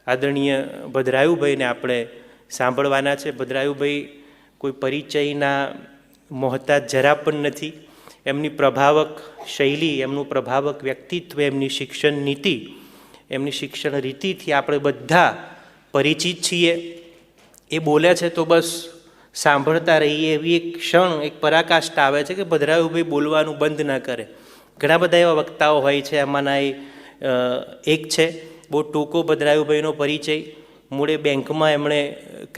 આદરણીય ભદ્રાયુભાઈને આપણે સાંભળવાના છે. ભદ્રાયુભાઈ કોઈ પરિચયના મોહતાજ જરા પણ નથી. એમની પ્રભાવક શૈલી, એમનું પ્રભાવક વ્યક્તિત્વ, એમની શિક્ષણ નીતિ, એમની શિક્ષણ રીતિથી આપણે બધા પરિચિત છીએ. એ બોલે છે તો બસ સાંભળતા રહીએ એવી એક ક્ષણ, એક પરાકાષ્ઠા આવે છે કે ભદ્રાયુભાઈ બોલવાનું બંધ ના કરે. ઘણા બધા એવા વક્તાઓ હોય છે, આમાંના એક છે. બહુ ટૂંકો ભદ્રાયુભાઈનો પરિચય. મૂળે બેંકમાં એમણે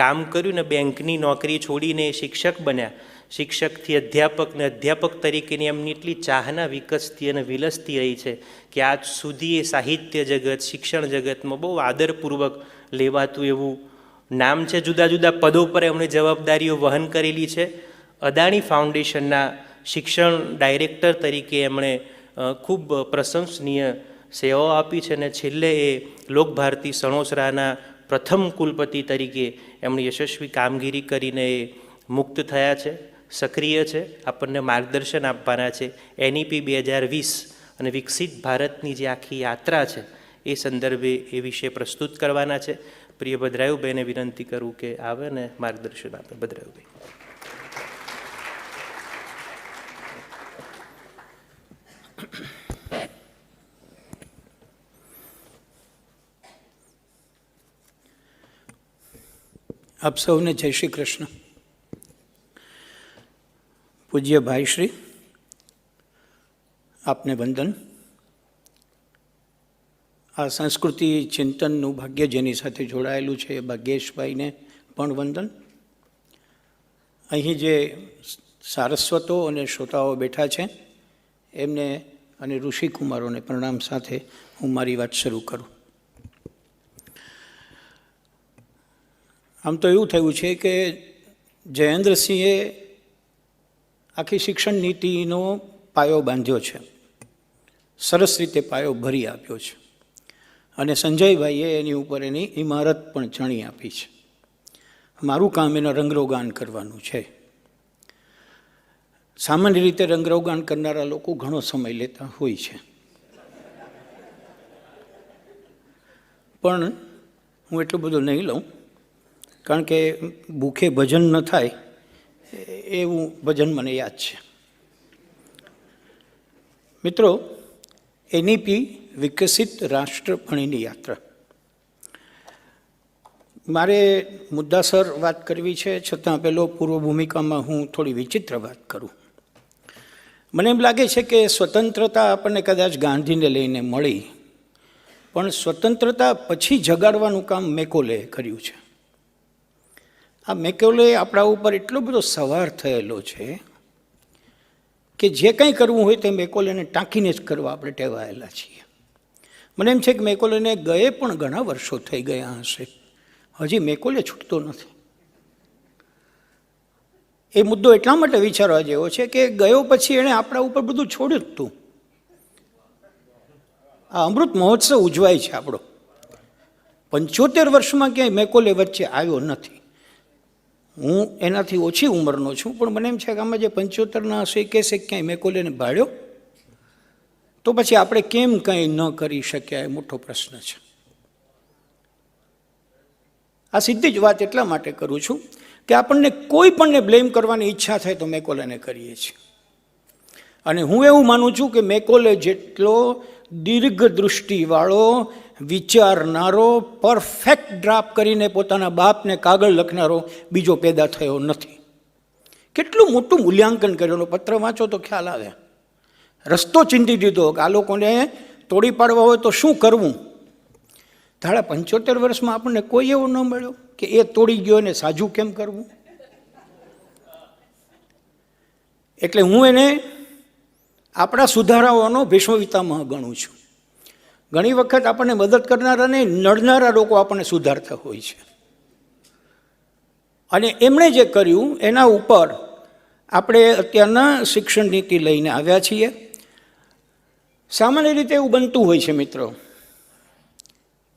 કામ કર્યું ને બેંકની નોકરી છોડીને શિક્ષક બન્યા. શિક્ષકથી અધ્યાપક ને અધ્યાપક તરીકેની એમની એટલી ચાહના વિકસતી અને વિલસતી રહી છે કે આજ સુધી એ સાહિત્ય જગત, શિક્ષણ જગતમાં બહુ આદરપૂર્વક લેવાતું એવું નામ છે. જુદા જુદા પદો પર એમણે જવાબદારીઓ વહન કરેલી છે. અદાણી ફાઉન્ડેશનના શિક્ષણ ડાયરેક્ટર તરીકે એમણે ખૂબ પ્રશંસનીય સેવાઓ આપી છે અને છેલ્લે એ લોકભારતી સણોસરાના પ્રથમ કુલપતિ તરીકે એમણે યશસ્વી કામગીરી કરીને એ મુક્ત થયા છે. સક્રિય છે, આપણને માર્ગદર્શન આપવાના છે. NEP 2020 અને વિકસિત ભારતની જે આખી યાત્રા છે એ સંદર્ભે એ વિશે પ્રસ્તુત કરવાના છે. પ્રિય ભદ્રાયુભાઈને વિનંતી કરું કે આવે ને માર્ગદર્શન આપે. ભદ્રાયુભાઈ. આપ સૌને જય શ્રી કૃષ્ણ. પૂજ્ય ભાઈશ્રી, આપને વંદન. આ સંસ્કૃતિ ચિંતનનું ભાગ્ય જેની સાથે જોડાયેલું છે એ ભાગ્યેશભાઈને પણ વંદન. અહીં જે સારસ્વતો અને શ્રોતાઓ બેઠા છે એમને અને ઋષિકુમારોને પ્રણામ સાથે હું મારી વાત શરૂ કરું. આમ તો એવું થયું છે કે જયેન્દ્રસિંહે આખી શિક્ષણ નીતિનો પાયો બાંધ્યો છે, સરસ રીતે પાયો ભરી આપ્યો છે અને સંજયભાઈએ એની ઉપર એની ઇમારત પણ ચણી આપી છે. મારું કામ એના રંગરોગાન કરવાનું છે. સામાન્ય રીતે રંગરોગાન કરનારા લોકો ઘણો સમય લેતા હોય છે, પણ હું એટલું બધું નહીં લઉં, કારણ કે ભૂખે ભજન ન થાય એવું ભજન મને યાદ છે. મિત્રો, NEP વિકસિત રાષ્ટ્ર ભણીની યાત્રા. મારે મુદ્દાસર વાત કરવી છે, છતાં પહેલો પૂર્વ ભૂમિકામાં હું થોડી વિચિત્ર વાત કરું. મને એમ લાગે છે કે સ્વતંત્રતા આપણને કદાચ ગાંધીને લઈને મળી, પણ સ્વતંત્રતા પછી જગાડવાનું કામ મેકોલેએ કર્યું છે. આ મેકોલે આપણા ઉપર એટલો બધો સવાર થયેલો છે કે જે કંઈ કરવું હોય તે મેકોલેને ટાંકીને જ કરવા આપણે ટેવાયેલા છીએ. મને એમ છે કે મેકોલેને ગયે પણ ઘણા વર્ષો થઈ ગયા હશે, હજી મેકોલે છૂટતો નથી. એ મુદ્દો એટલા માટે વિચારવા જેવો છે કે ગયો પછી એણે આપણા ઉપર બધું છોડ્યું જ હતું. આ અમૃત મહોત્સવ ઉજવાય છે આપણો, 75 વર્ષમાં ક્યાંય મેકોલે વચ્ચે આવ્યો નથી. હું એનાથી ઓછી ઉંમરનો છું, પણ મને એમ છે કે આમાં જે 75ના હશે એ કહેશે ક્યાંય મેકોલેને ભાળ્યો, તો પછી આપણે કેમ કંઈ ન કરી શક્યા એ મોટો પ્રશ્ન છે. આ સીધી જ વાત એટલા માટે કરું છું કે આપણને કોઈ પણને બ્લેમ કરવાની ઈચ્છા થાય તો મેકોલેને કરીએ છીએ. અને હું એવું માનું છું કે મેકોલે જેટલો દીર્ઘ દૃષ્ટિવાળો, વિચારનારો, પરફેક્ટ ડ્રાફ્ટ કરીને પોતાના બાપને કાગળ લખનારો બીજો પેદા થયો નથી. કેટલું મોટું મૂલ્યાંકન કરેલો, પત્ર વાંચો તો ખ્યાલ આવે. રસ્તો ચિંતી દીધો કે આ લોકોને તોડી પાડવા હોય તો શું કરવું. ધાડા 75 વર્ષમાં આપણને કોઈ એવો ન મળ્યો કે એ તોડી ગયો ને સાજું કેમ કરવું. એટલે હું એને આપણા સુધારાઓનો ભીષ્મપિતામહ ગણું છું. ઘણી વખત આપણને મદદ કરનારા ને નડનારા લોકો આપણને સુધારતા હોય છે. અને એમણે જે કર્યું એના ઉપર આપણે અત્યારના શિક્ષણ નીતિ લઈને આવ્યા છીએ. સામાન્ય રીતે એવું બનતું હોય છે મિત્રો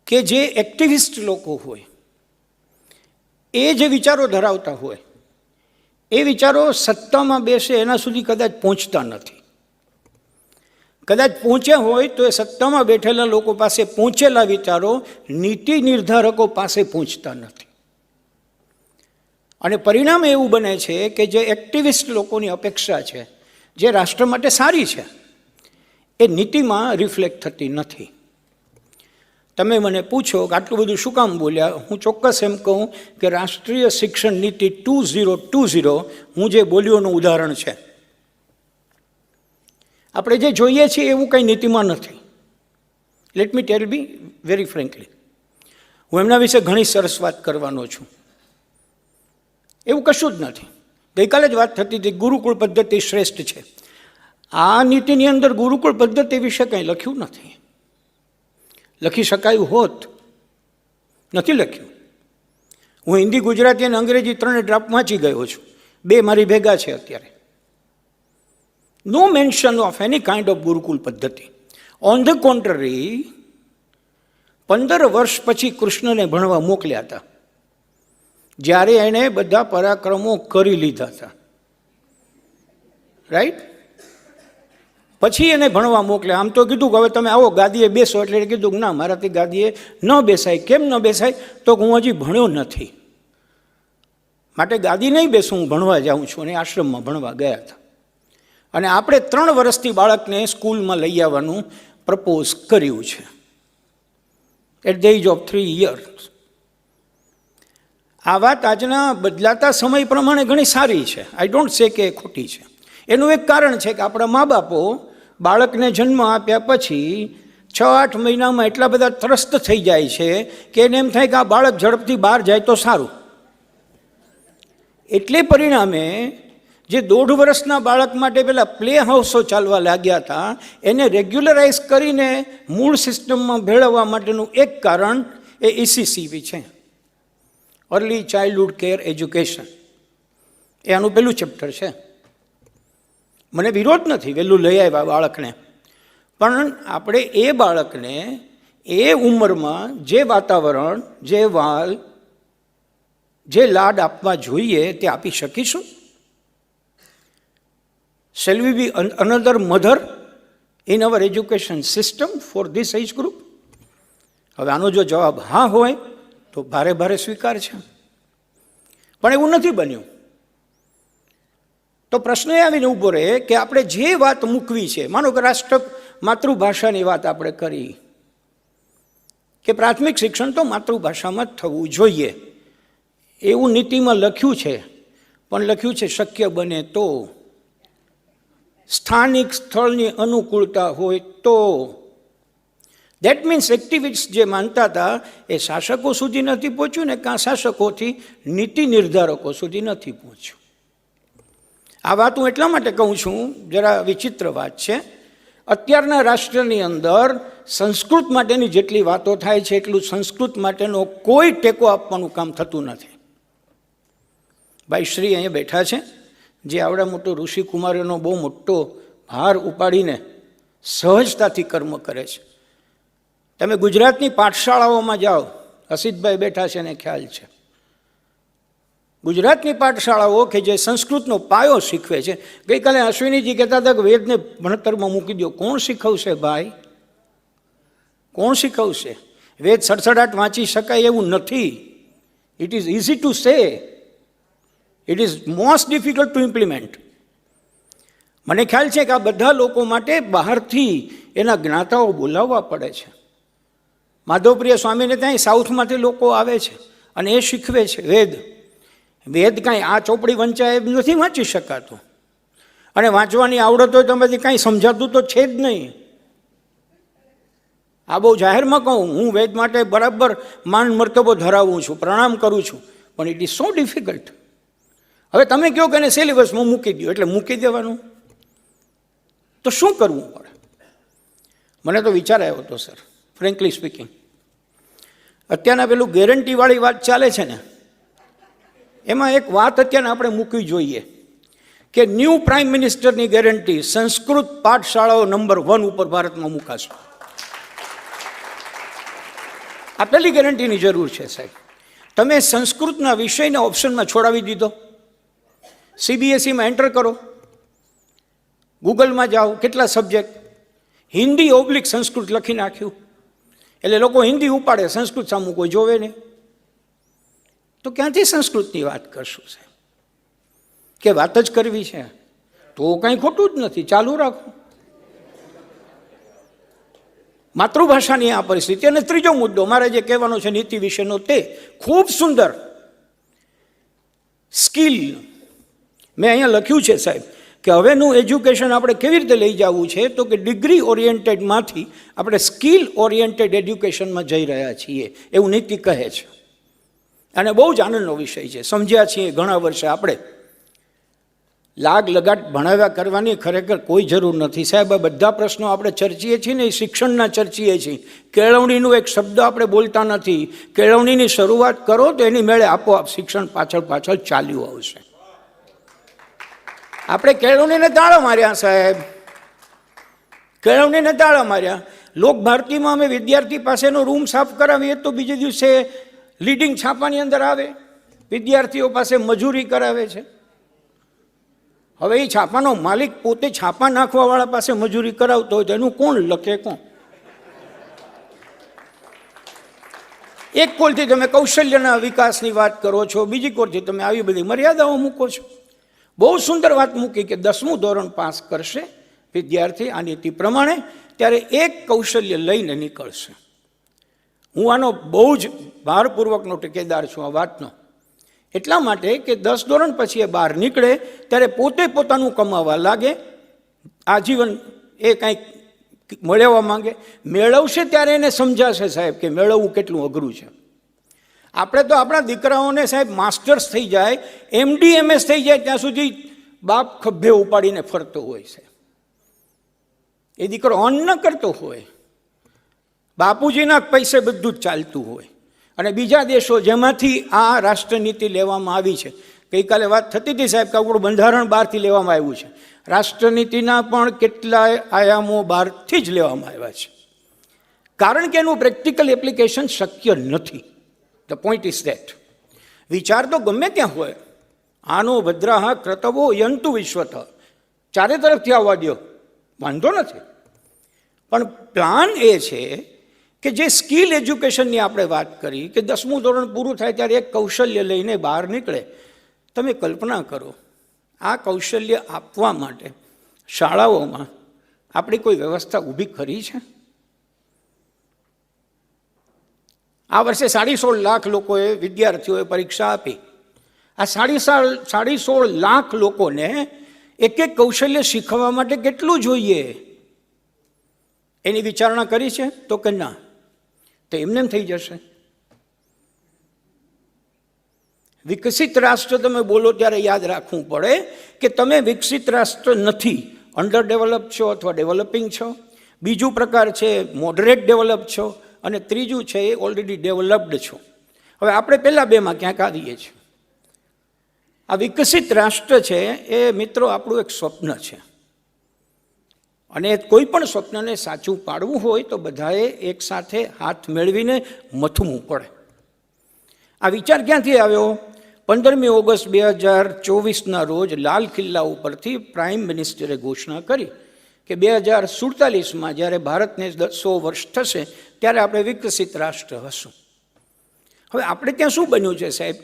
કે જે એક્ટિવિસ્ટ લોકો હોય, એ જે વિચારો ધરાવતા હોય, એ વિચારો સત્તામાં બેસે એના સુધી કદાચ પહોંચતા નથી. કદાચ પહોંચ્યા હોય તો એ સત્તામાં બેઠેલા લોકો પાસે પહોંચેલા વિચારો નીતિ નિર્ધારકો પાસે પહોંચતા નથી. અને પરિણામ એવું બને છે કે જે એક્ટિવિસ્ટ લોકોની અપેક્ષા છે, જે રાષ્ટ્ર માટે સારી છે, એ નીતિમાં રિફ્લેક્ટ થતી નથી. તમે મને પૂછો કે આટલું બધું શું કામ બોલ્યા, હું ચોક્કસ એમ કહું કે રાષ્ટ્રીય શિક્ષણ નીતિ 2020 હું જે બોલ્યોનું ઉદાહરણ છે. આપણે જે જોઈએ છીએ એવું કંઈ નીતિમાં નથી. Let me tell be very frankly, હું એમના વિશે ઘણી સરસ વાત કરવાનો છું. એવું કશું જ નથી. ગઈકાલે જ વાત થતી હતી ગુરુકુળ પદ્ધતિ શ્રેષ્ઠ છે. આ નીતિની અંદર ગુરુકુળ પદ્ધતિ વિશે કંઈ લખ્યું નથી. લખી શકાયું હોત, નથી લખ્યું. હું હિન્દી, ગુજરાતી અને અંગ્રેજી ત્રણે ડ્રાફ્ટ વાંચી ગયો છું. 2 મારી ભેગા છે અત્યારે. No mention of any kind of gurukul પદ્ધતિ. ઓન ધ કોન્ટ્રરી, 15 વર્ષ પછી કૃષ્ણને ભણવા મોકલ્યા હતા, જ્યારે એણે બધા પરાક્રમો કરી લીધા હતા. રાઈટ? પછી એને ભણવા મોકલ્યા. આમ તો કીધું કે હવે તમે આવો ગાદીએ બેસો, એટલે કીધું ના, મારાથી ગાદીએ ન બેસાય. કેમ ન બેસાય? તો હું હજી ભણ્યો નથી, માટે ગાદી નહીં બેસું, હું ભણવા જાઉં છું. અને આશ્રમમાં ભણવા ગયા હતા. અને આપણે 3 વર્ષથી બાળકને સ્કૂલમાં લઈ આવવાનું પ્રપોઝ કર્યું છે, at the age of 3 years. આ વાત આજના બદલાતા સમય પ્રમાણે ઘણી સારી છે. આઈ ડોન્ટ સે કે ખોટી છે. એનું એક કારણ છે કે આપણા મા બાપો બાળકને જન્મ આપ્યા પછી 6-8 મહિનામાં એટલા બધા ત્રસ્ત થઈ જાય છે કે એને એમ થાય કે આ બાળક ઝડપથી બહાર જાય તો સારું. એટલે પરિણામે જે 1.5 વર્ષના બાળક માટે પેલા પ્લે હાઉસો ચાલવા લાગ્યા હતા, એને રેગ્યુલરાઇઝ કરીને મૂળ સિસ્ટમમાં ભેળવવા માટેનું એક કારણ એ ECCV છે, અર્લી ચાઇલ્ડહુડ કેર એજ્યુકેશન. એ આનું પહેલું ચેપ્ટર છે. મને વિરોધ નથી, વહેલું લઈ આવ્યા બાળકને, પણ આપણે એ બાળકને એ ઉંમરમાં જે વાતાવરણ, જે વાલ, જે લાડ આપવા જોઈએ તે આપી શકીશું? Shall we be another mother in our education system for this age group? હવે આનો જો જવાબ હા હોય તો ભારે ભારે સ્વીકાર છે, પણ એવું નથી બન્યું. તો પ્રશ્ન એ આવીને ઊભો રહે કે આપણે જે વાત મૂકવી છે, માનો કે રાષ્ટ્ર માતૃભાષાની વાત આપણે કરી કે પ્રાથમિક શિક્ષણ તો માતૃભાષામાં જ થવું જોઈએ, એવું નીતિમાં લખ્યું છે. પણ લખ્યું છે શક્ય બને તો, સ્થાનિક સ્થળની અનુકૂળતા હોય તો. દેટ મીન્સ એક્ટિવિસ્ટ જે માનતા હતા એ શાસકો સુધી નથી પહોંચ્યું ને કાં શાસકોથી નીતિ નિર્ધારકો સુધી નથી પહોંચ્યું. આ વાત હું એટલા માટે કહું છું, જરા વિચિત્ર વાત છે. અત્યારના રાષ્ટ્રની અંદર સંસ્કૃત માટેની જેટલી વાતો થાય છે એટલું સંસ્કૃત માટેનો કોઈ ટેકો આપવાનું કામ થતું નથી. ભાઈ શ્રી અહીંયા બેઠા છે, જે આવડા મોટો ઋષિકુમારીઓનો બહુ મોટો ભાર ઉપાડીને સહજતાથી કર્મ કરે છે. તમે ગુજરાતની પાઠશાળાઓમાં જાઓ, અસિતભાઈ બેઠા છે એને ખ્યાલ છે. ગુજરાતની પાઠશાળાઓ કે જે સંસ્કૃતનો પાયો શીખવે છે. ગઈકાલે અશ્વિનીજી કહેતા હતા કે વેદને ભણતરમાં મૂકી દો. કોણ શીખવશે ભાઈ? કોણ શીખવશે? વેદ સડસડાટ વાંચી શકાય એવું નથી. It is easy to say, it is most difficult to implement. મને ખ્યાલ છે કે આ બધા લોકો માટે બહારથી એના જ્ઞાતાઓ બોલાવવા પડે છે. માધવપ્રિય સ્વામીને ત્યાં સાઉથમાંથી લોકો આવે છે અને એ શીખવે છે વેદ. વેદ કાંઈ આ ચોપડી વંચાય એમ નથી વાંચી શકાતું, અને વાંચવાની આવડત હોય તો એમાંથી કાંઈ સમજાતું તો છે જ નહીં. આ બહુ જાહેરમાં કહું, હું વેદ માટે બરાબર માન મર્તબો ધરાવું છું, પ્રણામ કરું છું, પણ ઇટ ઇઝ સો ડિફિકલ્ટ. હવે તમે કહો કે એને સિલેબસમાં મૂકી દો, એટલે મૂકી દેવાનું તો શું કરવું પડે? મને તો વિચાર આવ્યો હતો સર, ફ્રેન્કલી સ્પીકિંગ. અત્યારના પેલું ગેરંટીવાળી વાત ચાલે છે ને, એમાં એક વાત અત્યારે આપણે મૂકવી જોઈએ કે ન્યૂ પ્રાઇમ મિનિસ્ટરની ગેરંટી સંસ્કૃત પાઠશાળાઓ નંબર 1 ઉપર ભારતમાં મુકાશે. આ પહેલી ગેરંટીની જરૂર છે સાહેબ. તમે સંસ્કૃતના વિષયના ઓપ્શનમાં છોડાવી દીધો. CBSEમાં એન્ટર કરો, ગૂગલમાં જાઓ, કેટલા સબ્જેક્ટ, હિન્દી ઓબ્લિક સંસ્કૃત લખી નાખ્યું, એટલે લોકો હિન્દી ઉપાડે, સંસ્કૃત સામું કોઈ જોવે નહીં. તો ક્યાંથી સંસ્કૃતની વાત કરશું સાહેબ? કે વાત જ કરવી છે તો કંઈ ખોટું જ નથી, ચાલુ રાખો. માતૃભાષાની આ પરિસ્થિતિ. અને ત્રીજો મુદ્દો મારે જે કહેવાનો છે નીતિ વિશેનો, તે ખૂબ સુંદર સ્કિલ મેં અહીંયા લખ્યું છે સાહેબ, કે હવેનું એજ્યુકેશન આપણે કેવી રીતે લઈ જવું છે, તો કે ડિગ્રી ઓરિએન્ટેડમાંથી આપણે સ્કિલ ઓરિએન્ટેડ એજ્યુકેશનમાં જઈ રહ્યા છીએ એવું નીતિ કહે છે. અને બહુ જ આનંદનો વિષય છે. સમજ્યા છીએ ઘણા વર્ષે આપણે. લાગ લગાટ ભણાવ્યા કરવાની ખરેખર કોઈ જરૂર નથી સાહેબ. આ બધા પ્રશ્નો આપણે ચર્ચીએ છીએ ને એ શિક્ષણના ચર્ચીએ છીએ. કેળવણીનું એક શબ્દ આપણે બોલતા નથી. કેળવણીની શરૂઆત કરો તો એની મેળે આપોઆપ શિક્ષણ પાછળ પાછળ ચાલ્યું આવશે. આપણે કેળવણીને તાળા માર્યા સાહેબ, કેળવણીને તાળા માર્યા. લોક ભારતીમાં અમે વિદ્યાર્થી પાસેનો રૂમ સાફ કરાવીએ તો બીજે દિવસે લીડિંગ છાપાની અંદર આવે, વિદ્યાર્થીઓ પાસે મજૂરી કરાવે છે. હવે એ છાપાનો માલિક પોતે છાપા નાખવાવાળા પાસે મજૂરી કરાવતો હોય તો એનું કોણ લખે કોણ? એક કોલથી તમે કૌશલ્યના વિકાસની વાત કરો છો, બીજી કોલથી તમે આવી બધી મર્યાદાઓ મૂકો છો. બહુ સુંદર વાત મૂકી કે 10મું ધોરણ પાસ કરશે વિદ્યાર્થી આ નીતિ પ્રમાણે ત્યારે એક કૌશલ્ય લઈને નીકળશે. હું આનો બહુ જ ભારપૂર્વકનો ટેકેદાર છું આ વાતનો. એટલા માટે કે 10 ધોરણ પછી એ બહાર નીકળે ત્યારે પોતે પોતાનું કમાવા લાગે, આજીવન એ કંઈક મેળવવા માંગે. મેળવશે ત્યારે એને સમજાશે સાહેબ કે મેળવવું કેટલું અઘરું છે. આપણે તો આપણા દીકરાઓને સાહેબ માસ્ટર્સ થઈ જાય, MD MS થઈ જાય ત્યાં સુધી બાપ ખભે ઉપાડીને ફરતો હોય છે. એ દીકરો ઓન ન કરતો હોય, બાપુજીના પૈસે બધું જ ચાલતું હોય. અને બીજા દેશો જેમાંથી આ રાષ્ટ્રનીતિ લેવામાં આવી છે, ગઈકાલે વાત થતી હતી સાહેબ કે આપણું બંધારણ બહારથી લેવામાં આવ્યું છે. રાષ્ટ્રનીતિના પણ કેટલાય આયામો બહારથી જ લેવામાં આવ્યા છે, કારણ કે એનું પ્રેક્ટિકલ એપ્લિકેશન શક્ય નથી. The point is that. વિચાર તો ગમે ત્યાં હોય, આનો ભદ્રાહ ક્રતવો યંતુ વિશ્વત, ચારે તરફથી આવવા દો, વાંધો નથી. પણ પ્લાન એ છે કે જે સ્કિલ એજ્યુકેશનની આપણે વાત કરી કે 10મું ધોરણ પૂરું થાય ત્યારે એક કૌશલ્ય લઈને બહાર નીકળે. તમે કલ્પના કરો, આ કૌશલ્ય આપવા માટે શાળાઓમાં આપણી કોઈ વ્યવસ્થા ઊભી કરી છે? આ વર્ષે 16.5 લાખ લોકોએ વિદ્યાર્થીઓએ પરીક્ષા આપી. આ 16.5 લાખ લોકોને એક એક કૌશલ્ય શીખવા માટે કેટલું જોઈએ એની વિચારણા કરી છે? તો કે ના, તો એમને થઈ જશે. વિકસિત રાષ્ટ્ર તમે બોલો ત્યારે યાદ રાખવું પડે કે તમે વિકસિત રાષ્ટ્ર નથી, અંડર ડેવલપ છો અથવા ડેવલપિંગ છો. બીજું પ્રકાર છે મોડરેટ ડેવલપ છો, અને ત્રીજું છે એ ઓલરેડી ડેવલપ્ડ છો. હવે આપણે પહેલાં બેમાં ક્યાંક આવીએ છીએ. આ વિકસિત રાષ્ટ્ર છે એ મિત્રો આપણું એક સ્વપ્ન છે, અને કોઈ પણ સ્વપ્નને સાચું પાડવું હોય તો બધાએ એકસાથે હાથ મેળવીને મથવું પડે. આ વિચાર ક્યાંથી આવ્યો? 15મી ઓગસ્ટ 2024ના રોજ લાલ કિલ્લા ઉપરથી પ્રાઇમ મિનિસ્ટરે ઘોષણા કરી કે 2047માં જ્યારે ભારતને 100 વર્ષ થશે ત્યારે આપણે વિકસિત રાષ્ટ્ર હશું. હવે આપણે ત્યાં શું બન્યું છે સાહેબ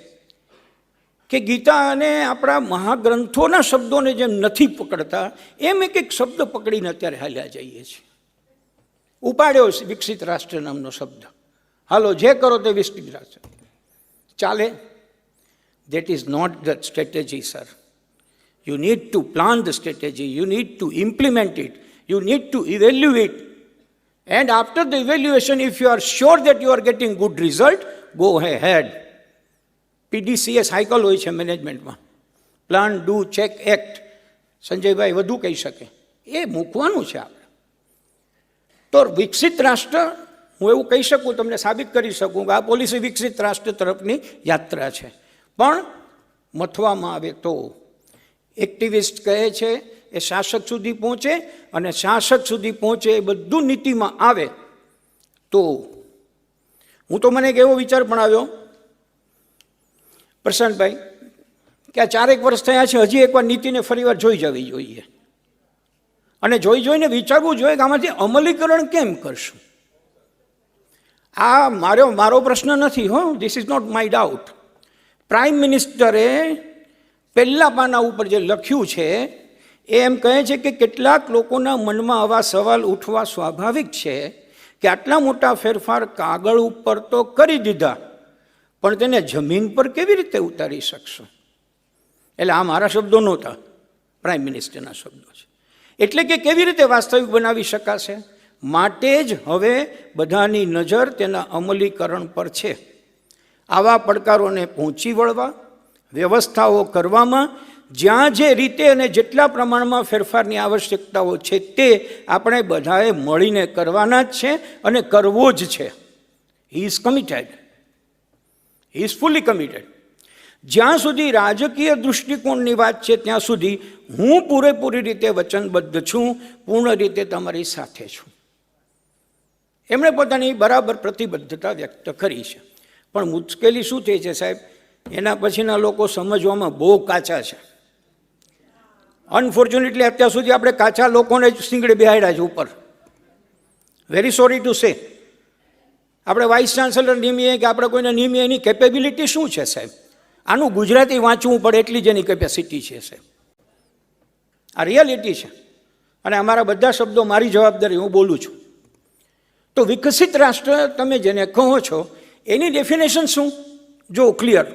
કે ગીતા અને આપણા મહાગ્રંથોના શબ્દોને જેમ નથી પકડતા એમ એક એક શબ્દ પકડીને અત્યારે હાલ્યા જઈએ છીએ. ઉપાડ્યો વિકસિત રાષ્ટ્ર નામનો શબ્દ, હાલો જે કરો તે વિકસિત રાષ્ટ્ર ચાલે. That is not the strategy, sir. You need to plan the strategy, you need to implement it, you need to evaluate. And after the evaluation, if you are sure that you are getting good result, go ahead. PDCA cycle હોય છે મેનેજમેન્ટમાં, plan, do, check, act. સંજયભાઈ વધુ કહી શકે, એ મૂકવાનું છે આપણે. તો વિકસિત રાષ્ટ્ર, હું એવું કહી શકું, તમને સાબિત કરી શકું કે આ પોલિસી વિકસિત રાષ્ટ્ર તરફની યાત્રા છે. પણ મથવામાં આવે તો એક્ટિવિસ્ટ કહે છે એ શાસક સુધી પહોંચે, અને શાસક સુધી પહોંચે એ બધું નીતિમાં આવે તો. હું તો મને એક એવો વિચાર પણ આવ્યો પ્રશાંતભાઈ કે આ 4 વર્ષ થયા છે, હજી એકવાર નીતિને ફરીવાર જોઈ જવી જોઈએ. અને જોઈ જોઈને વિચારવું જોઈએ કે આમાંથી અમલીકરણ કેમ કરશું. આ મારો પ્રશ્ન નથી, હો, this is not my doubt. Prime મિનિસ્ટરે પહેલા પાના ઉપર જે લખ્યું છે એ એમ કહે છે કે કેટલાક લોકોના મનમાં આવા સવાલ ઉઠવા સ્વાભાવિક છે કે આટલા મોટા ફેરફાર કાગળ ઉપર તો કરી દીધા, પણ તેને જમીન પર કેવી રીતે ઉતારી શકશો. એટલે આ મારા શબ્દો નહોતા, પ્રાઇમ મિનિસ્ટરના શબ્દો છે. એટલે કે કેવી રીતે વાસ્તવિક બનાવી શકાશે, માટે જ હવે બધાની નજર તેના અમલીકરણ પર છે. આવા પડકારોને પહોંચી વળવા, વ્યવસ્થાઓ કરવામાં જ્યાં જે રીતે અને જેટલા પ્રમાણમાં ફેરફારની આવશ્યકતાઓ છે તે આપણે બધાએ મળીને કરવાના જ છે અને કરવો જ છે. He is committed, he is fully committed. જ્યાં સુધી રાજકીય દૃષ્ટિકોણની વાત છે ત્યાં સુધી હું પૂરેપૂરી રીતે વચનબદ્ધ છું, પૂર્ણ રીતે તમારી સાથે છું. એમણે પોતાની બરાબર પ્રતિબદ્ધતા વ્યક્ત કરી છે. પણ મુશ્કેલી શું થઈ છે સાહેબ, એના પછીના લોકો સમજવામાં બહુ કાચા છે. અનફોર્ચ્યુનેટલી અત્યાર સુધી આપણે કાચા લોકોને જ સિંગડે બેહાડ્યા છે ઉપર. વેરી સોરી ટુ સે. આપણે વાઇસ ચાન્સેલર નિમીએ કે આપણે કોઈને નિમીએ, એની કેપેબિલિટી શું છે સાહેબ? આનું ગુજરાતી વાંચવું પડે એટલી જ એની કેપેસિટી છે સાહેબ. આ રિયાલિટી છે અને અમારા બધા શબ્દો મારી જવાબદારી, હું બોલું છું. તો વિકસિત રાષ્ટ્ર તમે જેને કહો છો એની ડેફિનેશન શું? જો ક્લિયર,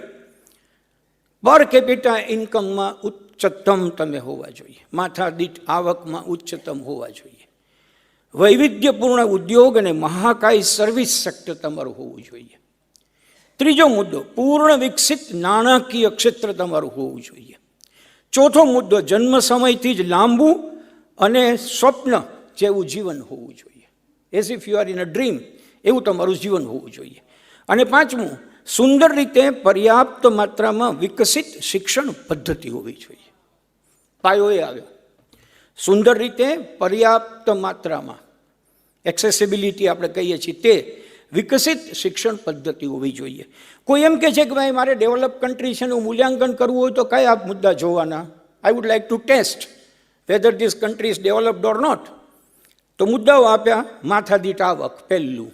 પર કેપિટા ઇન્કમમાં ઉચ્ચતમ તમે હોવા જોઈએ, માથાદીઠ આવકમાં ઉચ્ચતમ હોવા જોઈએ, વૈવિધ્યપૂર્ણ ઉદ્યોગ અને મહાકાય સર્વિસ સેક્ટર તમારું હોવું જોઈએ. ત્રીજો મુદ્દો, પૂર્ણ વિકસિત નાણાકીય ક્ષેત્ર તમારું હોવું જોઈએ. ચોથો મુદ્દો, જન્મ સમયથી જ લાંબુ અને સ્વપ્ન જેવું જીવન હોવું જોઈએ. As if you are in a dream, એવું તમારું જીવન હોવું જોઈએ. અને પાંચમું, સુંદર રીતે પર્યાપ્ત માત્રામાં વિકસિત શિક્ષણ પદ્ધતિ હોવી જોઈએ. પાયો એ આવ્યો. સુંદર રીતે પર્યાપ્ત માત્રામાં, એક્સેસિબિલિટી આપણે કહીએ છીએ તે વિકસિત શિક્ષણ પદ્ધતિ હોવી જોઈએ. કોઈ એમ કહે છે કે ભાઈ મારે ડેવલપ કન્ટ્રી છે એનું મૂલ્યાંકન કરવું હોય તો કયા મુદ્દા જોવાના? I would like to test whether this country is developed or not. તો મુદ્દાઓ આપ્યા. માથાદીઠ આવક પહેલું,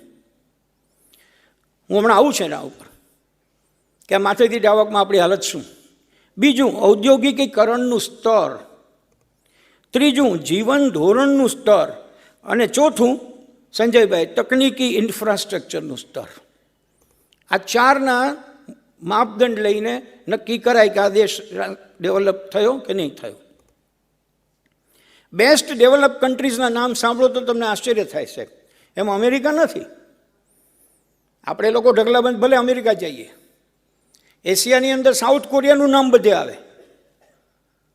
હું હમણાં આવું છે એના ઉપર કે આ માથાદીઠ આવકમાં આપણી હાલત શું. બીજું, ઔદ્યોગિકીકરણનું સ્તર. ત્રીજું, જીવન ધોરણનું સ્તર. અને ચોથું, સંજયભાઈ, તકનીકી ઇન્ફ્રાસ્ટ્રક્ચરનું સ્તર. આ ચારના માપદંડ લઈને નક્કી કરાય કે આ દેશ ડેવલપ થયો કે નહીં થયો. બેસ્ટ ડેવલપ કન્ટ્રીઝના નામ સાંભળો તો તમને આશ્ચર્ય થાય છે. એમાં અમેરિકા નથી. આપણે લોકો ઢગલાબંધ ભલે અમેરિકા જઈએ, એશિયાની અંદર સાઉથ કોરિયાનું નામ બધે આવે.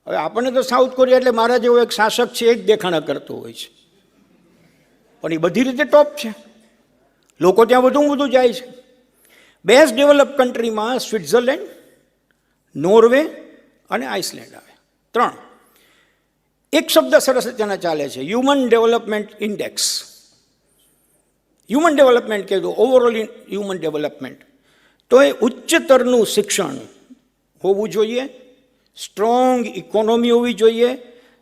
હવે આપણને તો સાઉથ કોરિયા એટલે મારા જેવો એક શાસક છે એ જ દેખાણા કરતો હોય છે, પણ એ બધી રીતે ટોપ છે. લોકો ત્યાં વધુ જાય છે. બેસ્ટ ડેવલપ કન્ટ્રીમાં સ્વિટ્ઝરલેન્ડ, નોર્વે અને આઇસલેન્ડ આવે. 3. એક શબ્દ સરસ ત્યાંના ચાલે છે, human development index. Human development કહેતું, ઓવરઓલ હ્યુમન ડેવલપમેન્ટ. તો એ ઉચ્ચતરનું શિક્ષણ હોવું જોઈએ, સ્ટ્રોંગ ઇકોનોમી હોવી જોઈએ,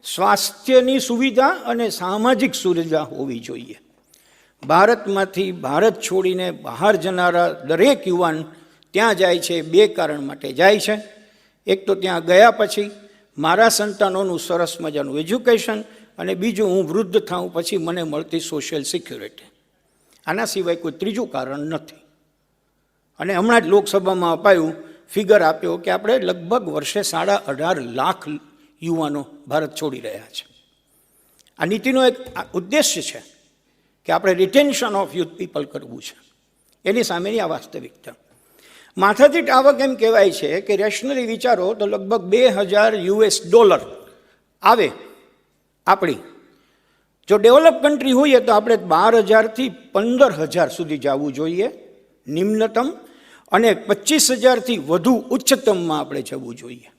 સ્વાસ્થ્યની સુવિધા અને સામાજિક સુવિધા હોવી જોઈએ. ભારતમાંથી ભારત છોડીને બહાર જનારા દરેક યુવાન ત્યાં જાય છે 2 કારણ માટે જાય છે. એક તો ત્યાં ગયા પછી મારા સંતાનોનું સરસ મજાનું એજ્યુકેશન, અને બીજું, હું વૃદ્ધ થાઉં પછી મને મળતી સોશિયલ સિક્યુરિટી. આના સિવાય કોઈ ત્રીજું કારણ નથી. અને હમણાં જ લોકસભામાં અપાયું ફિગર આપ્યો કે આપણે લગભગ વર્ષે 18.5 લાખ યુવાનો ભારત છોડી રહ્યા છે. આ નીતિનો એક ઉદ્દેશ્ય છે કે આપણે રિટેન્શન ઓફ યુથ પીપલ કરવું છે. એની સામેની આ વાસ્તવિકતા. માથાદીઠ આવક એમ કહેવાય છે કે રેશનલી વિચારો તો લગભગ $2,000 આવે આપણી. જો ડેવલપ કન્ટ્રી હોઈએ તો આપણે 12,000 થી 15,000 સુધી જવું જોઈએ નિમ્નતમ, અને 25,000 થી વધુ ઉચ્ચતમમાં આપણે જવું જોઈએ.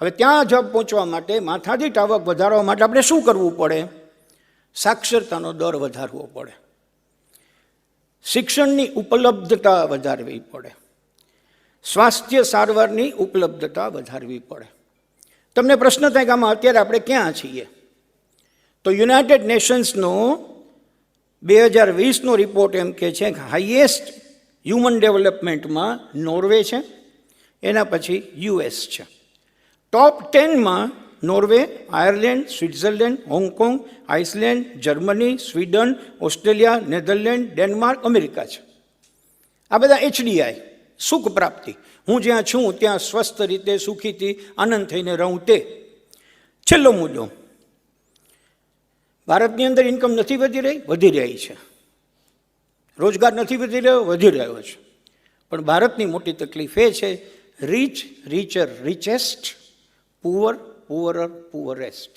હવે ત્યાં જબ પહોંચવા માટે, માથાદીઠ આવક વધારવા માટે આપણે શું કરવું પડે? સાક્ષરતાનો દર વધારવો પડે, શિક્ષણની ઉપલબ્ધતા વધારવી પડે, સ્વાસ્થ્ય સારવારની ઉપલબ્ધતા વધારવી પડે. તમને પ્રશ્ન થાય કે આમાં અત્યારે આપણે ક્યાં છીએ? તો તો યુનાઇટેડ નેશન્સનો 2020નો રિપોર્ટ એમ કહે છે કે હાઈએસ્ટ હ્યુમન ડેવલપમેન્ટમાં નોર્વે છે, એના પછી યુએસ છે. ટોપ 10માં Norway, Ireland, Switzerland, Hong Kong, Iceland, Germany, Sweden, Australia, Netherland, Denmark, America છે. આ બધા HDI, સુખ પ્રાપ્તિ, હું જ્યાં છું ત્યાં સ્વસ્થ રીતે સુખીથી આનંદ થઈને રહું તે. છેલ્લો મુદ્દો, ભારતની અંદર ઇન્કમ નથી વધી રહી છે. રોજગાર નથી વધી રહ્યો છે. પણ ભારતની મોટી તકલીફ એ છે, રીચ રીચર રીચેસ્ટ, પુઅર પુઅરર પુઅરેસ્ટ.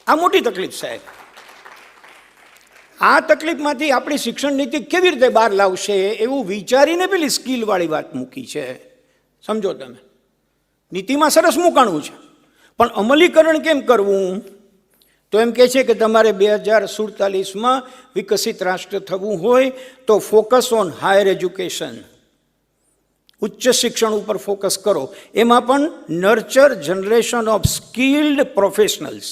આ મોટી તકલીફ સાહેબ. આ તકલીફમાંથી આપણી શિક્ષણ નીતિ કેવી રીતે બહાર લાવશે એવું વિચારીને પેલી સ્કિલવાળી વાત મૂકી છે. સમજો તમે, નીતિમાં સરસ મૂકાણું છે, પણ અમલીકરણ કેમ કરવું? તો એમ કહે છે કે તમારે 2047માં વિકસિત રાષ્ટ્ર થવું હોય તો ફોકસ ઓન હાયર એજ્યુકેશન, ઉચ્ચ શિક્ષણ ઉપર ફોકસ કરો. એમાં પણ nurture generation of skilled professionals.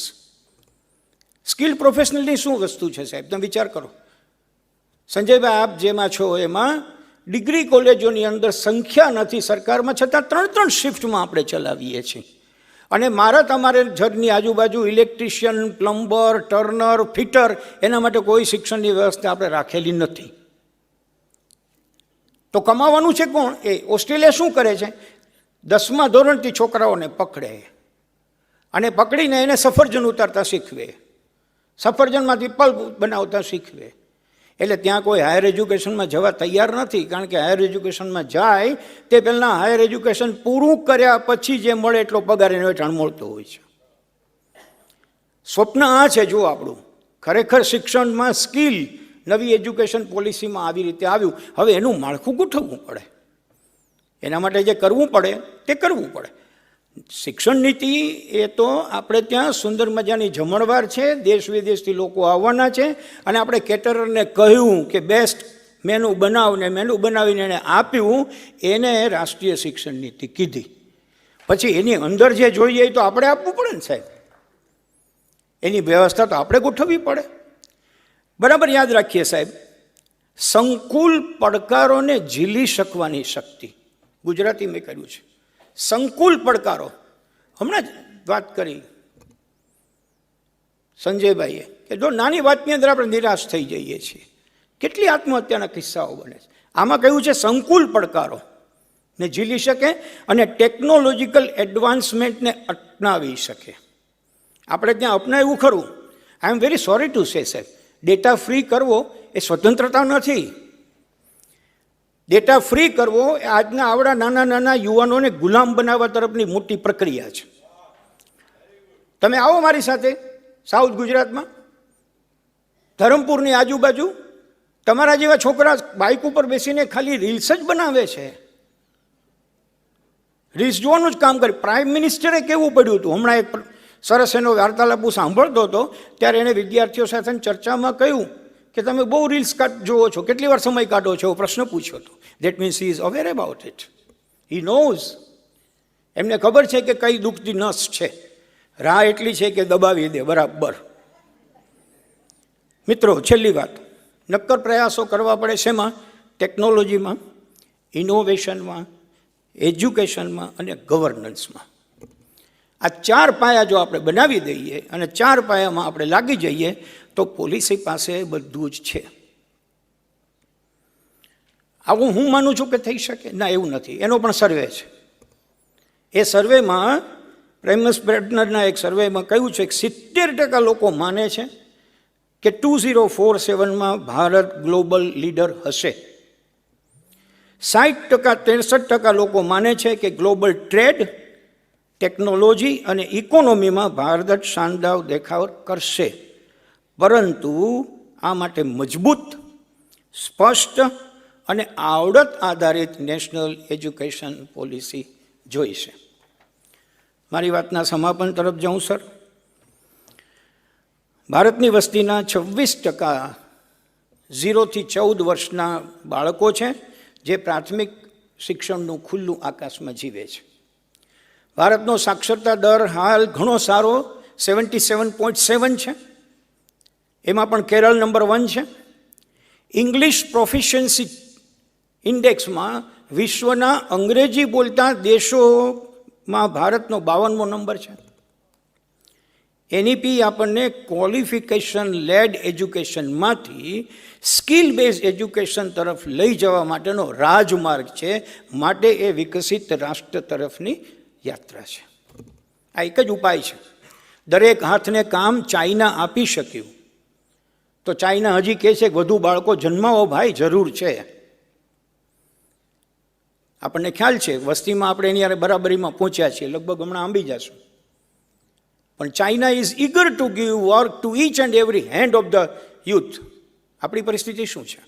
Skilled પ્રોફેશનલની શું વસ્તુ છે સાહેબ, તમે વિચાર કરો. સંજયભાઈ, આપ જેમાં છો એમાં ડિગ્રી કોલેજોની અંદર સંખ્યા નથી સરકારમાં, છતાં 3 શિફ્ટમાં આપણે ચલાવીએ છીએ. અને મારા તમારે ઘરની આજુબાજુ ઇલેક્ટ્રિશિયન, પ્લમ્બર, ટર્નર, ફિટર, એના માટે કોઈ શિક્ષણની વ્યવસ્થા આપણે રાખેલી નથી. તો કમાવાનું છે કોણ? એ ઓસ્ટ્રેલિયા શું કરે છે, 10મા ધોરણથી છોકરાઓને પકડે અને પકડીને એને સફરજન ઉતારતા શીખવે, સફરજનમાંથી પલ્પ બનાવતા શીખવે. એટલે ત્યાં કોઈ હાયર એજ્યુકેશનમાં જવા તૈયાર નથી, કારણ કે હાયર એજ્યુકેશનમાં જાય તે પહેલાં હાયર એજ્યુકેશન પૂરું કર્યા પછી જે મળે એટલો પગાર એને વેચાણ મળતો હોય છે. સ્વપ્ન આ છે જો આપણું, ખરેખર શિક્ષણમાં સ્કિલ નવી એજ્યુકેશન પોલિસીમાં આવી રીતે આવ્યું. હવે એનું માળખું ગોઠવવું પડે, એના માટે જે કરવું પડે તે કરવું પડે. શિક્ષણ નીતિ એ તો આપણે ત્યાં સુંદર મજાની જમણવાર છે, દેશ વિદેશથી લોકો આવવાના છે, અને આપણે કેટરરને કહ્યું કે બેસ્ટ મેનુ બનાવને મેનુ બનાવીને એને આપ્યું, એને રાષ્ટ્રીય શિક્ષણ નીતિ કીધી. પછી એની અંદર જે જોઈએ તો આપણે આપવું પડે ને સાહેબ, એની વ્યવસ્થા તો આપણે ગોઠવવી પડે. બરાબર યાદ રાખીએ સાહેબ, સંકુલ પડકારોને ઝીલી શકવાની શક્તિ, ગુજરાતી મેં કર્યું છે. સંકુલ પડકારો, હમણાં જ વાત કરી સંજયભાઈએ કે જો નાની વાતની અંદર આપણે નિરાશ થઈ જઈએ છીએ, કેટલી આત્મહત્યાના કિસ્સાઓ બને છે. આમાં કહ્યું છે સંકુલ પડકારો ને ઝીલી શકે અને ટેકનોલોજીકલ એડવાન્સમેન્ટને અપનાવી શકે. આપણે ત્યાં અપનાવ્યું ખરું. I am very sorry to say સાહેબ, ડેટા ફ્રી કરવો એ સ્વતંત્રતા નથી. ડેટા ફ્રી કરવો એ આજના આવડા નાના યુવાનોને ગુલામ બનાવવા તરફની મોટી પ્રક્રિયા છે. તમે આવો મારી સાથે સાઉથ ગુજરાતમાં, ધરમપુરની આજુબાજુ, તમારા જેવા છોકરા બાઇક ઉપર બેસીને ખાલી રીલ્સ જ બનાવે છે. રીલ્સ જોવાનું જ કામ કરે. પ્રાઇમ મિનિસ્ટરે કેવું પડ્યું હતું, હમણાં એક સરસ એનો વાર્તાલાપ હું સાંભળતો હતો ત્યારે એણે વિદ્યાર્થીઓ સાથે ચર્ચામાં કહ્યું કે તમે બહુ રીલ્સ જોવો છો, કેટલી વાર સમય કાઢો છો, પ્રશ્ન પૂછ્યો હતો. That means he is aware about it, he knows. એમને ખબર છે કે કઈ દુખતી નસ છે, રાહ એટલી છે કે દબાવી દે બરાબર. મિત્રો, છેલ્લી વાત, નક્કર પ્રયાસો કરવા પડે શેમાં? ટેકનોલોજીમાં, ઇનોવેશનમાં, એજ્યુકેશનમાં અને ગવર્નન્સમાં. આ 4 પાયા જો આપણે બનાવી દઈએ અને 4 પાયામાં આપણે લાગી જઈએ તો પોલિસી પાસે બધું જ છે. આવું હું માનું છું કે થઈ શકે? ના, એવું નથી. એનો પણ સર્વે છે. એ સર્વેમાં પ્રેમસ બ્રેડનરના એક સર્વેમાં કહ્યું છે કે 70% લોકો માને છે કે 2047માં ભારત ગ્લોબલ લીડર હશે. 63% લોકો માને છે કે ગ્લોબલ ટ્રેડ, ટેકનોલોજી અને ઇકોનોમીમાં ભારત શાનદાર દેખાવ કરશે. પરંતુ આ માટે મજબૂત, સ્પષ્ટ અને આવડત આધારિત નેશનલ એજ્યુકેશન પોલિસી જોઈશે. મારી વાતના સમાપન તરફ જાઉં સર. ભારતની વસ્તીના 26% 0 થી 14 વર્ષના બાળકો છે જે પ્રાથમિક શિક્ષણનું ખુલ્લું આકાશમાં જીવે છે. ભારતનો સાક્ષરતા દર હાલ ઘણો સારો 77.7 છે, એમાં પણ કેરળ નંબર 1 છે. ઇંગ્લિશ પ્રોફિશિયન્સી ઇન્ડેક્સમાં વિશ્વના અંગ્રેજી બોલતા દેશોમાં ભારતનો 52મો નંબર છે. એનઈપી આપણને ક્વોલિફિકેશન લેડ એજ્યુકેશનમાંથી સ્કિલ બેઝ એજ્યુકેશન તરફ લઈ જવા માટેનો રાજમાર્ગ છે, માટે એ વિકસિત રાષ્ટ્ર તરફની યાત્રા છે. આ એક જ ઉપાય છે. દરેક હાથને કામ ચાઇના આપી શક્યું, તો ચાઇના હજી કહે છે કે વધુ બાળકો જન્માવો ભાઈ, જરૂર છે. આપણને ખ્યાલ છે વસ્તીમાં આપણે એની યારે બરાબરીમાં પહોંચ્યા છીએ, લગભગ હમણાં આંબી જશું. પણ China is ઇગર to give work to each and every hand of the youth. આપણી પરિસ્થિતિ શું છે?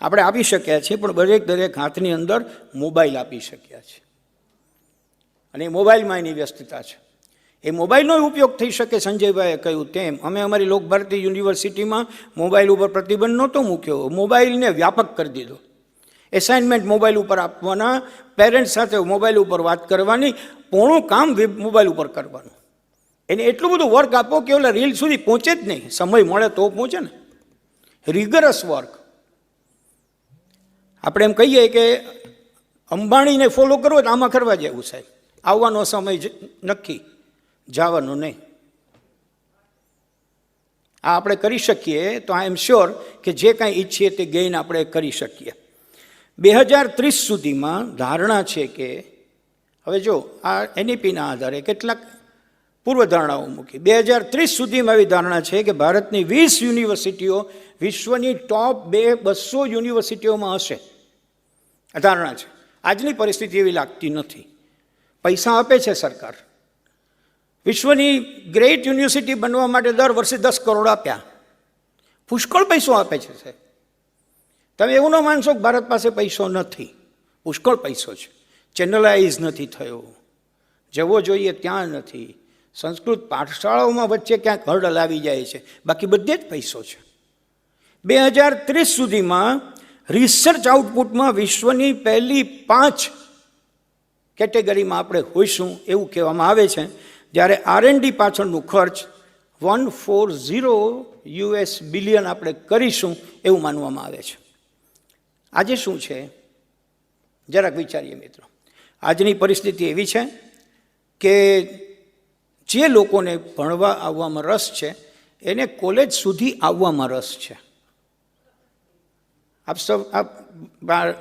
આપણે આપી શક્યા છીએ, પણ દરેક હાથની અંદર મોબાઈલ આપી શક્યા છે, અને એ મોબાઈલમાં એની વ્યસ્તતા છે. એ મોબાઈલનો ઉપયોગ થઈ શકે. સંજયભાઈએ કહ્યું તેમ અમે અમારી લોકભારતી યુનિવર્સિટીમાં મોબાઈલ ઉપર પ્રતિબંધ નહોતો મૂક્યો, મોબાઈલને વ્યાપક કરી દીધો. એસાઇનમેન્ટ મોબાઈલ ઉપર આપવાના, પેરેન્ટ્સ સાથે મોબાઈલ ઉપર વાત કરવાની, પોણું કામ મોબાઈલ ઉપર કરવાનું. એને એટલું બધું વર્ક આપો કે ઓલા રીલ સુધી પહોંચે જ નહીં. સમય મળે તો પહોંચે ને. Rigorous work. આપણે એમ કહીએ કે અંબાણીને ફોલો કરવો તો આમાં કરવા જેવું સાહેબ. આવવાનો સમય નક્કી, જવાનો નહીં. આ આપણે કરી શકીએ તો આઈ એમ શ્યોર કે જે કાંઈ ઈચ્છીએ તે ગેઇન આપણે કરી શકીએ. 2030 સુધીમાં ધારણા છે કે, હવે જો આ એનઈપીના આધારે કેટલાક પૂર્વધારણાઓ મૂકી. 2030 સુધીમાં એવી ધારણા છે કે ભારતની 20 યુનિવર્સિટીઓ વિશ્વની ટોપ 200 યુનિવર્સિટીઓમાં હશે. આ ધારણા છે. આજની પરિસ્થિતિ એવી લાગતી નથી. પૈસા આપે છે સરકાર. વિશ્વની ગ્રેટ યુનિવર્સિટી બનવા માટે દર વર્ષે 10 કરોડ આપ્યા. પુષ્કળ પૈસો આપે છે સાહેબ. તમે એવું ન માનશો કે ભારત પાસે પૈસો નથી. પુષ્કળ પૈસો છે. ચેનલાઇઝ નથી થયો, જવો જોઈએ ત્યાં નથી. સંસ્કૃત પાઠશાળાઓમાં વચ્ચે ક્યાંક હર્ડલ આવી જાય છે, બાકી બધે જ પૈસો છે. 2030 સુધીમાં રિસર્ચ આઉટપુટમાં વિશ્વની પહેલી 5 કેટેગરીમાં આપણે હોઈશું એવું કહેવામાં આવે છે. જ્યારે R&D પાછળનું ખર્ચ 140 બિલિયન આપણે કરીશું એવું માનવામાં આવે છે. આજે શું છે જરાક વિચારીએ મિત્રો. આજની પરિસ્થિતિ એવી છે કે જે લોકોને ભણવા આવવામાં રસ છે એને કોલેજ સુધી આવવામાં રસ છે. આપ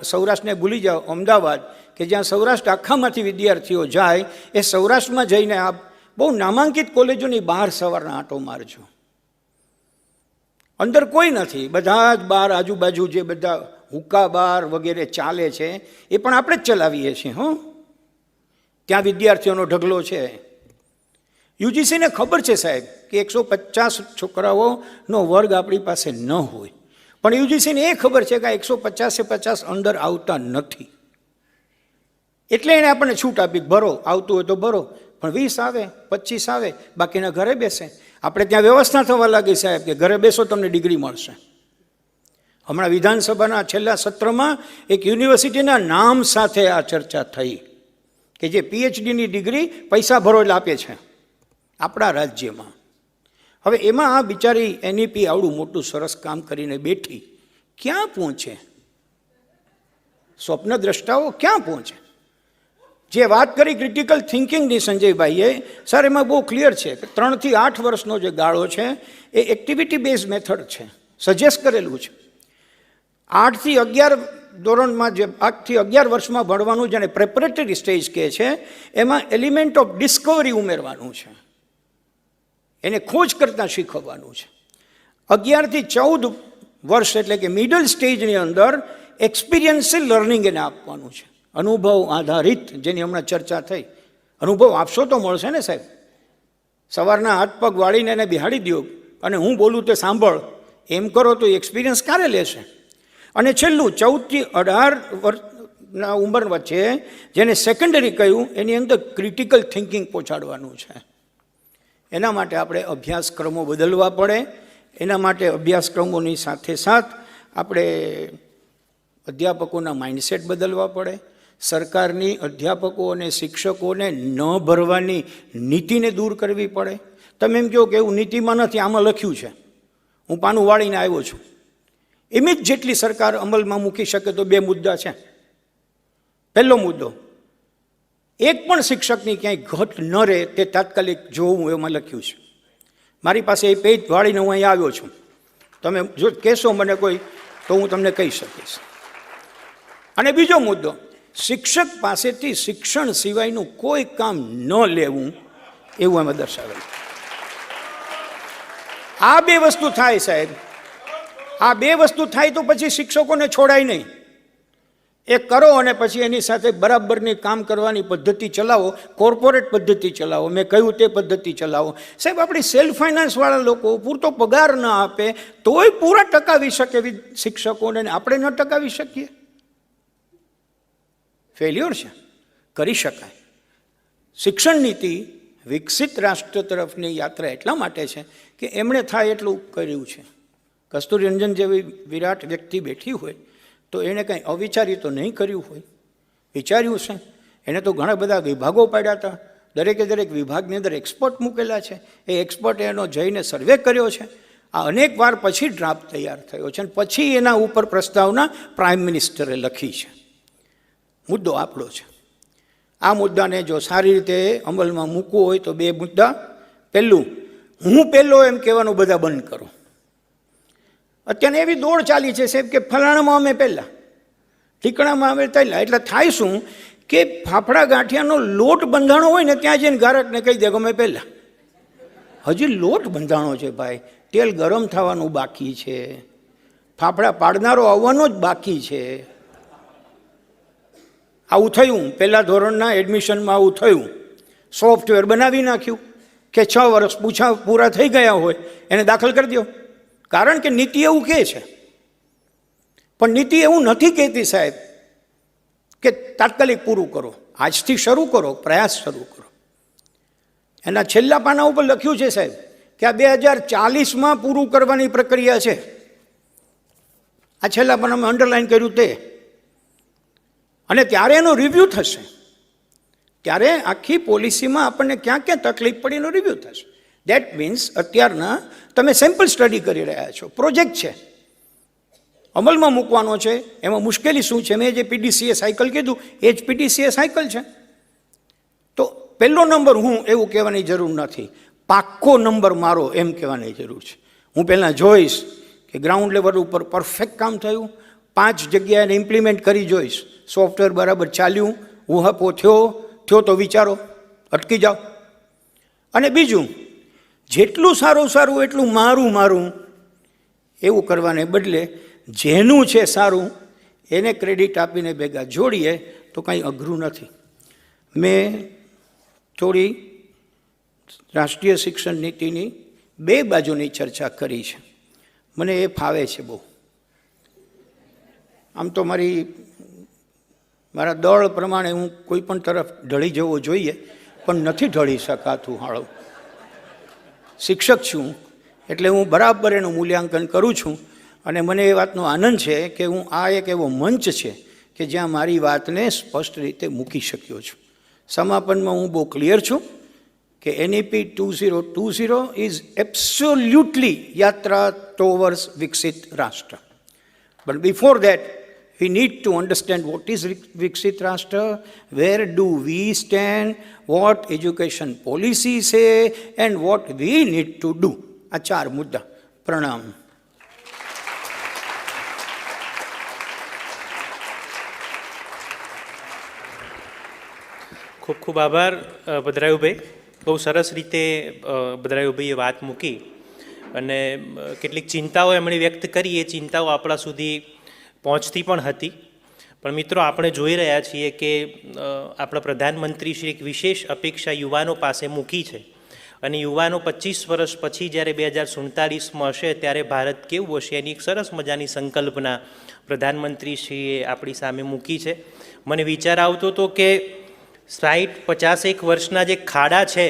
સૌરાષ્ટ્રને ભૂલી જાઓ, અમદાવાદ કે જ્યાં સૌરાષ્ટ્ર આખામાંથી વિદ્યાર્થીઓ જાય, એ સૌરાષ્ટ્રમાં જઈને આપ બહુ નામાંકિત કોલેજોની બહાર સવારના આંટો મારજો. અંદર કોઈ નથી, બધા જ બહાર આજુબાજુ જે બધા હુક્કા બાર વગેરે ચાલે છે એ પણ આપણે જ ચલાવીએ છીએ. ત્યાં વિદ્યાર્થીઓનો ઢગલો છે. યુજીસીને ખબર છે સાહેબ કે 150 છોકરાઓનો વર્ગ આપણી પાસે ન હોય, પણ યુજીસીને એ ખબર છે કે 150 અંદર આવતા નથી. એટલે એણે આપણને છૂટ આપી, ભરો, આવતું હોય તો ભરો, પણ 20 આવે 25 આવે, બાકીના ઘરે બેસે. આપણે ત્યાં વ્યવસ્થા થવા લાગી સાહેબ કે ઘરે બેસો તમને ડિગ્રી મળશે. હમણાં વિધાનસભાના છેલ્લા સત્રમાં એક યુનિવર્સિટીના નામ સાથે આ ચર્ચા થઈ કે જે PhDની ડિગ્રી પૈસા ભરો એટલે આપે છે આપણા રાજ્યમાં. હવે એમાં આ બિચારી એનઈપી આવડું મોટું સરસ કામ કરીને બેઠી, ક્યાં પહોંચે? સ્વપ્નદ્રષ્ટાઓ ક્યાં પહોંચે? જે વાત કરી ક્રિટિકલ થિંકિંગની સંજયભાઈએ, સર એમાં બહુ ક્લિયર છે કે 3 થી 8 વર્ષનો જે ગાળો છે એ એક્ટિવિટી બેઝ મેથડ છે, સજેસ્ટ કરેલું છે. 8 થી 11 ધોરણમાં જે 8 થી 11 વર્ષમાં ભણવાનું જેને પ્રેપરેટરી સ્ટેજ કહે છે, એમાં એલિમેન્ટ ઓફ ડિસ્કવરી ઉમેરવાનું છે, એને ખોજ કરતાં શીખવવાનું છે. 11 થી 14 વર્ષ એટલે કે મિડલ સ્ટેજની અંદર એક્સપિરિયન્શિયલ લર્નિંગ એને આપવાનું છે, અનુભવ આધારિત, જેની હમણાં ચર્ચા થઈ. અનુભવ આપશો તો મળશે ને સાહેબ. સવારના હાથ પગ વાળીને એને બિહાડી દો અને હું બોલું તે સાંભળ, એમ કરો તો એક્સપિરિયન્સ ક્યારે લેશે? અને છેલ્લું 14 થી 18 વર્ષના ઉંમર વચ્ચે જેને સેકન્ડરી કહ્યું, એની અંદર ક્રિટિકલ થિંકિંગ પહોંચાડવાનું છે. એના માટે આપણે અભ્યાસક્રમો બદલવા પડે. એના માટે અભ્યાસક્રમોની સાથે સાથ આપણે અધ્યાપકોના માઇન્ડસેટ બદલવા પડે. સરકારની અધ્યાપકો અને શિક્ષકોને ન ભરવાની નીતિને દૂર કરવી પડે. તમે એમ કહો કે એવું નીતિમાં નથી, આમાં લખ્યું છે, હું પાનું વાળીને આવ્યો છું. એમ જ જેટલી સરકાર અમલમાં મૂકી શકે તો બે મુદ્દા છે. પહેલો મુદ્દો, એક પણ શિક્ષકની ક્યાંય ઘટ ન રહે તે તાત્કાલિક જોવું, એમાં લખ્યું છે. મારી પાસે એ પેજ વાળીને હું અહીં આવ્યો છું. તમે જો કહેશો મને કોઈ તો હું તમને કહી શકીશ. અને બીજો મુદ્દો, શિક્ષક પાસેથી શિક્ષણ સિવાયનું કોઈ કામ ન લેવું, એવું એમાં દર્શાવેલું. આ બે વસ્તુ થાય સાહેબ, આ બે વસ્તુ થાય તો પછી શિક્ષકોને છોડાય નહીં. એ કરો અને પછી એની સાથે બરાબરની કામ કરવાની પદ્ધતિ ચલાવો, કોર્પોરેટ પદ્ધતિ ચલાવો, મેં કહ્યું તે પદ્ધતિ ચલાવો. સાહેબ, આપણી સેલ્ફ ફાઇનાન્સવાળા લોકો પૂરતો પગાર ન આપે તોય પૂરા ટકાવી શકે શિક્ષકોને, આપણે ન ટકાવી શકીએ. ફેલ્યોર છે. કરી શકાય. શિક્ષણ નીતિ વિકસિત રાષ્ટ્ર તરફની યાત્રા એટલા માટે છે કે એમણે થાય એટલું કર્યું છે. કસ્તુરી રંજન જેવી વિરાટ વ્યક્તિ બેઠી હોય તો એણે કંઈ અવિચારી તો નહીં કર્યું હોય, વિચાર્યું છે. એને તો ઘણા બધા વિભાગો પાડ્યા હતા, દરેકે દરેક વિભાગની અંદર એક્સપર્ટ મૂકેલા છે. એ એક્સપર્ટે એનો જઈને સર્વે કર્યો છે. આ અનેક વાર પછી ડ્રાફ્ટ તૈયાર થયો છે અને પછી એના ઉપર પ્રસ્તાવના પ્રાઇમ મિનિસ્ટરે લખી છે. મુદ્દો આપણો છે. આ મુદ્દાને જો સારી રીતે અમલમાં મૂકવો હોય તો બે મુદ્દા. પહેલું, હું પહેલો એમ કહેવાનું બધા બંધ કરો. અત્યારે એવી દોડ ચાલી છે સાહેબ કે ફલાણામાં અમે પહેલાં, ઠીકણામાં અમે પહેલાં. એટલે થાય શું કે ફાફડા ગાંઠિયાનો લોટ બંધાણો હોય ને ત્યાં જઈને ગારકને કહી દે કે અમે પહેલાં. હજી લોટ બંધાણો છે ભાઈ, તેલ ગરમ થવાનું બાકી છે, ફાફડા પાડનારો આવવાનો જ બાકી છે. આવું થયું, પહેલા ધોરણના એડમિશનમાં આવું થયું. સોફ્ટવેર બનાવી નાખ્યું કે 6 વર્ષ પૂરા થઈ ગયા હોય એને દાખલ કરી દો. કારણ કે નીતિ એવું કહે છે. પણ નીતિ એવું નથી કહેતી સાહેબ કે તાત્કાલિક પૂરું કરો, આજથી શરૂ કરો, પ્રયાસ શરૂ કરો. એના છેલ્લા પાના ઉપર લખ્યું છે સાહેબ કે આ 2040માં પૂરું કરવાની પ્રક્રિયા છે. આ છેલ્લા પાનામાં અંડરલાઈન કર્યું તે. અને ત્યારે એનો રિવ્યૂ થશે. ત્યારે આખી પોલિસીમાં આપણને ક્યાં ક્યાં તકલીફ પડી એનો રિવ્યૂ થશે. દેટ મીન્સ અત્યારના તમે સેમ્પલ સ્ટડી કરી રહ્યા છો, પ્રોજેક્ટ છે, અમલમાં મૂકવાનો છે. એમાં મુશ્કેલી શું છે? મેં જે પીડીસીએ સાયકલ કીધું એ જ પીડીસીએ સાયકલ છે. તો પહેલો નંબર હું એવું કહેવાની જરૂર નથી, પાક્કો નંબર મારો એમ કહેવાની જરૂર છે. હું પહેલાં જોઈશ કે ગ્રાઉન્ડ લેવલ ઉપર પરફેક્ટ કામ થયું, 5 જગ્યાએ ઇમ્પ્લિમેન્ટ કરી જોઈશ, સોફ્ટવેર બરાબર ચાલ્યું, ઉહાપો થયો તો વિચારો, અટકી જાઓ. અને બીજું, જેટલું સારું એટલું મારું એવું કરવાને બદલે જેનું છે સારું એને ક્રેડિટ આપીને ભેગા જોડીએ તો કંઈ અઘરું નથી. મેં થોડી રાષ્ટ્રીય શિક્ષણ નીતિની 2 બાજુની ચર્ચા કરી છે. મને એ ફાવે છે બહુ. આમ તો મારા દળ પ્રમાણે હું કોઈ પણ તરફ ઢળી જવો જોઈએ પણ નથી ઢળી શકાતું. હાળો શિક્ષક છું એટલે હું બરાબર એનું મૂલ્યાંકન કરું છું. અને મને એ વાતનો આનંદ છે કે હું આ એક એવો મંચ છે કે જ્યાં મારી વાતને સ્પષ્ટ રીતે મૂકી શક્યો છું. સમાપનમાં હું બહુ ક્લિયર છું કે NEP 2020 ઇઝ એબ્સોલ્યુટલી યાત્રા ટુવર્ડ્સ વિકસિત રાષ્ટ્ર. But before that we need to understand what is Viksit Rashtra, where do we stand, what education policy say and what we need to do. આ 4 મુદ્દા. પ્રણામ. ખૂબ ખૂબ આભાર ભદ્રાયુભાઈ. બહુ સરસ રીતે ભદ્રાયુભાઈએ વાત મૂકી અને કેટલીક ચિંતાઓ એમણે વ્યક્ત કરી. એ ચિંતાઓ આપણા સુધી પહોંચતી પણ હતી. પણ મિત્રો, આપણે જોઈ રહ્યા છીએ કે આપણા પ્રધાનમંત્રી શ્રી એક વિશેષ અપેક્ષા યુવાનો પાસે મૂકી છે. અને યુવાનો 25 વર્ષ પછી જ્યારે 2047માં હશે ત્યારે ભારત કેવું હશે એની એક સરસ મજાની સંકલ્પના પ્રધાનમંત્રીશ્રીએ આપણી સામે મૂકી છે. મને વિચાર આવતો હતો કે 60-50 વર્ષના જે ખાડા છે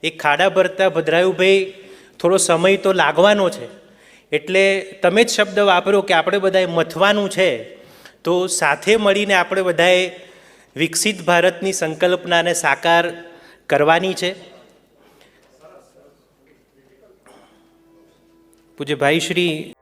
એ ખાડા ભરતા ભદ્રાયુભાઈ થોડો સમય તો લાગવાનો છે. એટલે તમે જ શબ્દ વાપરો કે આપણે બધાએ મથવાનું છે. તો સાથે મળીને આપણે બધાએ વિકસિત ભારતની સંકલ્પનાને સાકાર કરવાની છે. પૂજ્ય ભાઈ શ્રી